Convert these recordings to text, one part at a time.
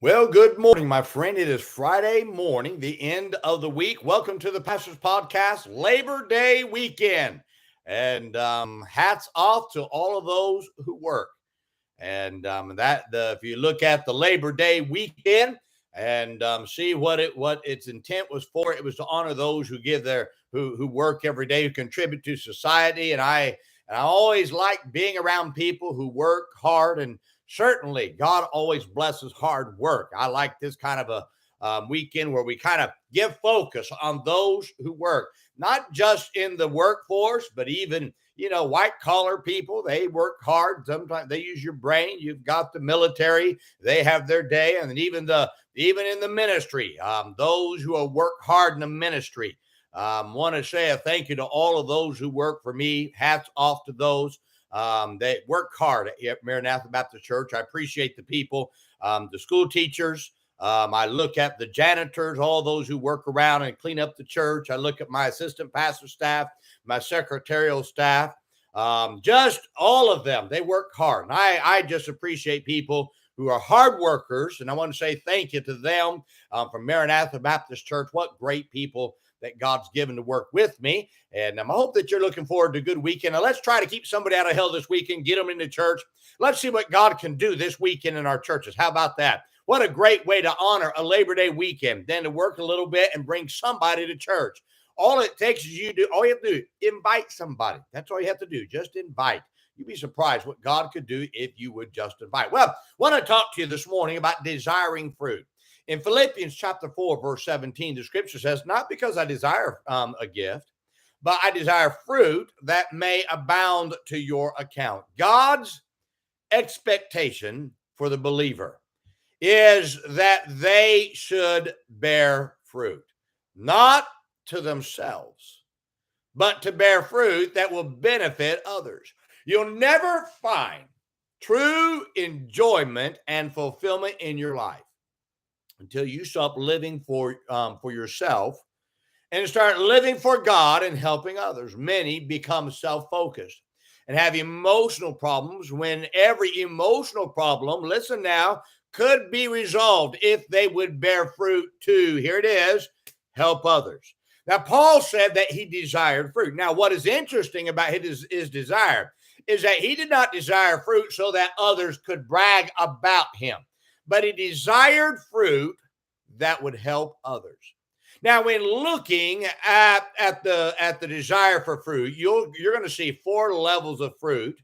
Well, good morning, my friend. It is Friday morning, the end of the week. Welcome to the Pastor's Podcast, Labor Day weekend. And hats off to all of those who work. And if you look at the Labor Day weekend and see what its intent was for, it was to honor those who give their who work every day, who contribute to society. And I always like being around people who work hard, and certainly God always blesses hard work. I like this kind of a weekend where we kind of give focus on those who work, not just in the workforce, but even white collar people. They work hard. Sometimes they use your brain. You've got the military. They have their day. And then even in the ministry, those who work hard in the ministry. Want to say a thank you to all of those who work for me. Hats off to those. They work hard at Maranatha Baptist Church. I appreciate the people, the school teachers. I look at the janitors, all those who work around and clean up the church. I look at my assistant pastor staff, my secretarial staff, just all of them. They work hard. And I just appreciate people who are hard workers. And I want to say thank you to them from Maranatha Baptist Church. What great people that God's given to work with me. And I hope that you're looking forward to a good weekend. Now, let's try to keep somebody out of hell this weekend, get them into church. Let's see what God can do this weekend in our churches. How about that? What a great way to honor a Labor Day weekend, then to work a little bit and bring somebody to church. All it takes is all you have to do, invite somebody. That's all you have to do. Just invite. You'd be surprised what God could do if you would just invite. Well, I want to talk to you this morning about desiring fruit. In Philippians chapter 4, verse 17, the scripture says, not because I desire a gift, but I desire fruit that may abound to your account. God's expectation for the believer is that they should bear fruit, not to themselves, but to bear fruit that will benefit others. You'll never find true enjoyment and fulfillment in your life until you stop living for yourself and start living for God and helping others. Many become self-focused and have emotional problems when every emotional problem, listen now, could be resolved if they would bear fruit to, here it is, help others. Now, Paul said that he desired fruit. Now, what is interesting about his desire is that he did not desire fruit so that others could brag about him, but he desired fruit that would help others. Now, when looking at the desire for fruit, you're going to see four levels of fruit,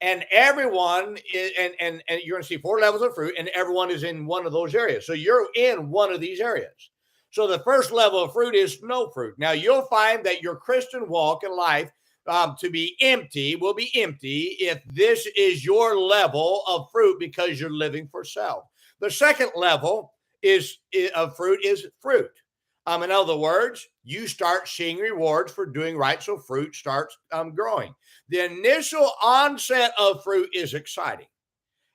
and everyone is, and you're going to see four levels of fruit, and everyone is in one of those areas. So you're in one of these areas. So the first level of fruit is no fruit. Now, you'll find that your Christian walk in life will be empty if this is your level of fruit because you're living for self. The second level of fruit is fruit. In other words, you start seeing rewards for doing right, so fruit starts growing. The initial onset of fruit is exciting,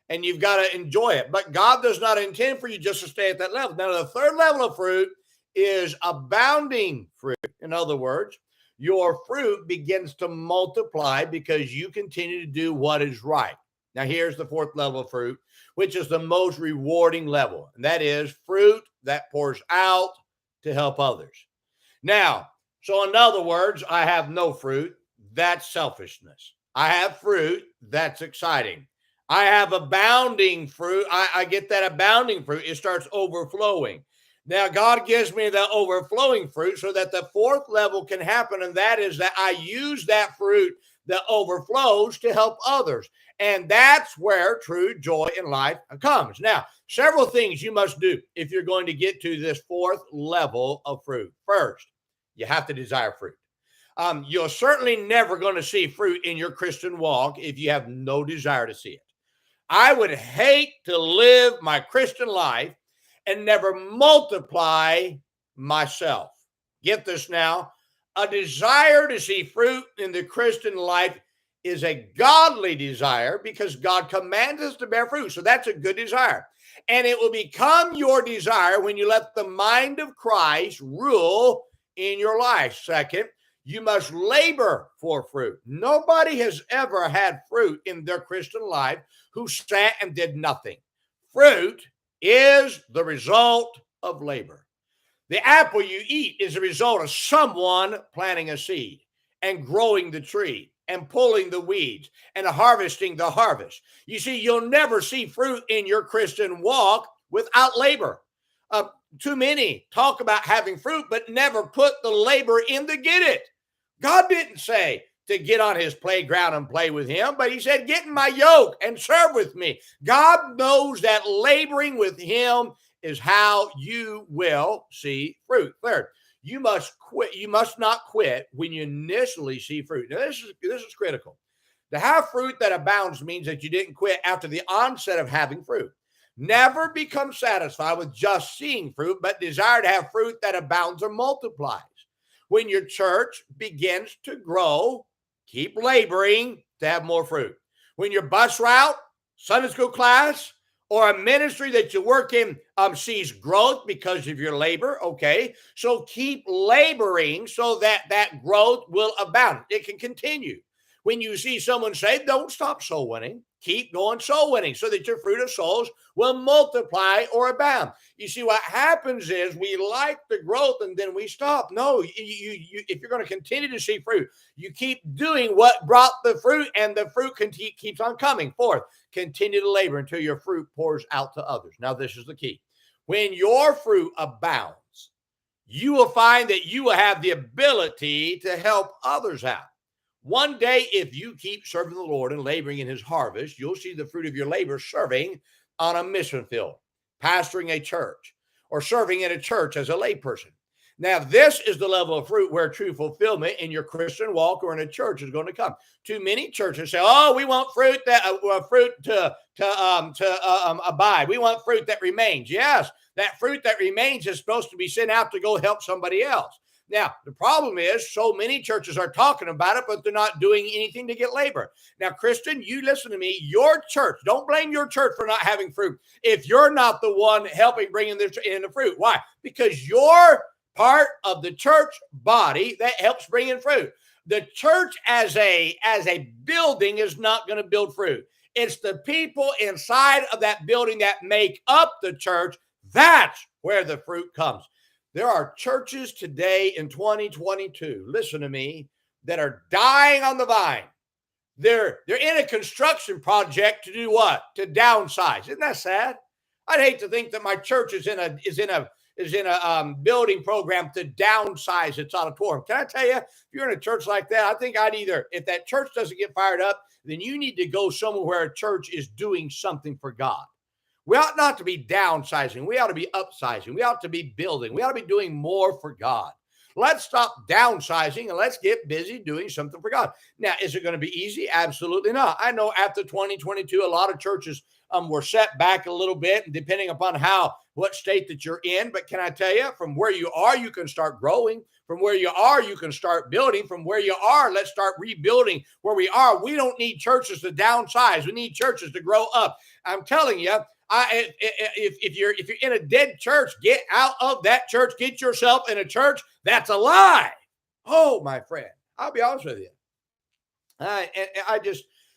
and you've got to enjoy it. But God does not intend for you just to stay at that level. Now, the third level of fruit is abounding fruit. In other words, your fruit begins to multiply because you continue to do what is right. Now, here's the fourth level of fruit, which is the most rewarding level, and that is fruit that pours out to help others. Now, so in other words, I have no fruit. That's selfishness. I have fruit. That's exciting. I have abounding fruit. I get that abounding fruit. It starts overflowing. Now, God gives me the overflowing fruit so that the fourth level can happen, and that is that I use that fruit that overflows to help others. And that's where true joy in life comes. Now, several things you must do if you're going to get to this fourth level of fruit. First, you have to desire fruit. You're certainly never going to see fruit in your Christian walk if you have no desire to see it. I would hate to live my Christian life and never multiply myself. Get this now. A desire to see fruit in the Christian life is a godly desire because God commands us to bear fruit. So that's a good desire. And it will become your desire when you let the mind of Christ rule in your life. Second, you must labor for fruit. Nobody has ever had fruit in their Christian life who sat and did nothing. Fruit is the result of labor. The apple you eat is a result of someone planting a seed and growing the tree and pulling the weeds and harvesting the harvest. You see, you'll never see fruit in your Christian walk without labor. Uh, Too many talk about having fruit, but never put the labor in to get it. God didn't say to get on his playground and play with him, but he said, get in my yoke and serve with me. God knows that laboring with him is how you will see fruit. Third, you must quit. You must not quit when you initially see fruit. Now, this is critical. To have fruit that abounds means that you didn't quit after the onset of having fruit. Never become satisfied with just seeing fruit, but desire to have fruit that abounds or multiplies. When your church begins to grow, keep laboring to have more fruit. When your bus route, Sunday school class, or a ministry that you work in sees growth because of your labor, okay? So keep laboring so that that growth will abound. It can continue. When you see someone saved, don't stop soul winning. Keep going soul winning so that your fruit of souls will multiply or abound. You see, what happens is we like the growth and then we stop. No, if you're going to continue to see fruit, you keep doing what brought the fruit, and the fruit keeps on coming. Fourth, continue to labor until your fruit pours out to others. Now, this is the key. When your fruit abounds, you will find that you will have the ability to help others out. One day, if you keep serving the Lord and laboring in his harvest, you'll see the fruit of your labor serving on a mission field, pastoring a church, or serving in a church as a layperson. Now, this is the level of fruit where true fulfillment in your Christian walk or in a church is going to come. Too many churches say, "Oh, we want fruit to abide. We want fruit that remains." Yes, that fruit that remains is supposed to be sent out to go help somebody else. Now, the problem is so many churches are talking about it, but they're not doing anything to get labor. Now, Christian, you listen to me. Your church, don't blame your church for not having fruit if you're not the one helping bring in the fruit. Why? Because you're part of the church body that helps bring in fruit. The church as a building is not going to build fruit. It's the people inside of that building that make up the church. That's where the fruit comes. There are churches today in 2022, listen to me, that are dying on the vine. They're in a construction project to do what? To downsize. Isn't that sad? I'd hate to think that my church is in a building program to downsize its auditorium. Can I tell you, if you're in a church like that, I think if that church doesn't get fired up, then you need to go somewhere where a church is doing something for God. We ought not to be downsizing. We ought to be upsizing. We ought to be building. We ought to be doing more for God. Let's stop downsizing and let's get busy doing something for God. Now, is it going to be easy? Absolutely not. I know after 2022, a lot of churches were set back a little bit, depending upon what state that you're in. But can I tell you, from where you are, you can start growing. From where you are, you can start building. From where you are, let's start rebuilding where we are. We don't need churches to downsize. We need churches to grow up. I'm telling you, if you're in a dead church, get out of that church. Get yourself in a church that's alive. Oh, my friend, I'll be honest with you.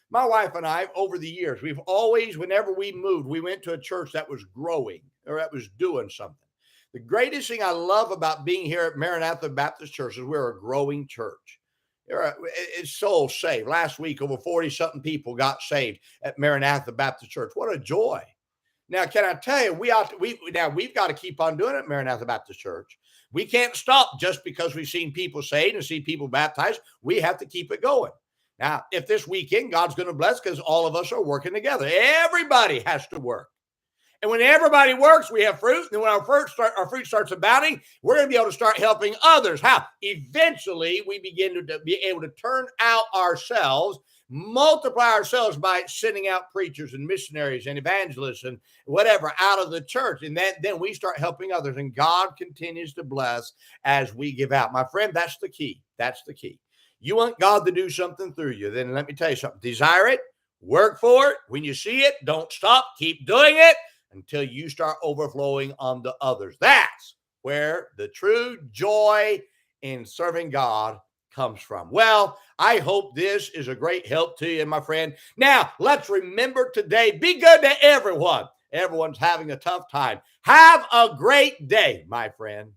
My wife and I, over the years, we've always, whenever we moved, we went to a church that was growing or that was doing something. The greatest thing I love about being here at Maranatha Baptist Church is we're a growing church. It's souls saved. Last week, over 40-something people got saved at Maranatha Baptist Church. What a joy. Now, can I tell you, we've got to keep on doing it at Maranatha Baptist Church. We can't stop just because we've seen people saved and see people baptized. We have to keep it going. Now, if this weekend God's going to bless because all of us are working together. Everybody has to work. And when everybody works, we have fruit. And when our fruit starts abounding, we're going to be able to start helping others. How? Eventually, we begin to be able to turn out ourselves, multiply ourselves by sending out preachers and missionaries and evangelists and whatever out of the church. And then we start helping others. And God continues to bless as we give out. My friend, that's the key. That's the key. You want God to do something through you, then let me tell you something. Desire it. Work for it. When you see it, don't stop. Keep doing it until you start overflowing onto others. That's where the true joy in serving God comes from. Well, I hope this is a great help to you, my friend. Now, let's remember today, be good to everyone Everyone's having a tough time. Have a great day, my friend.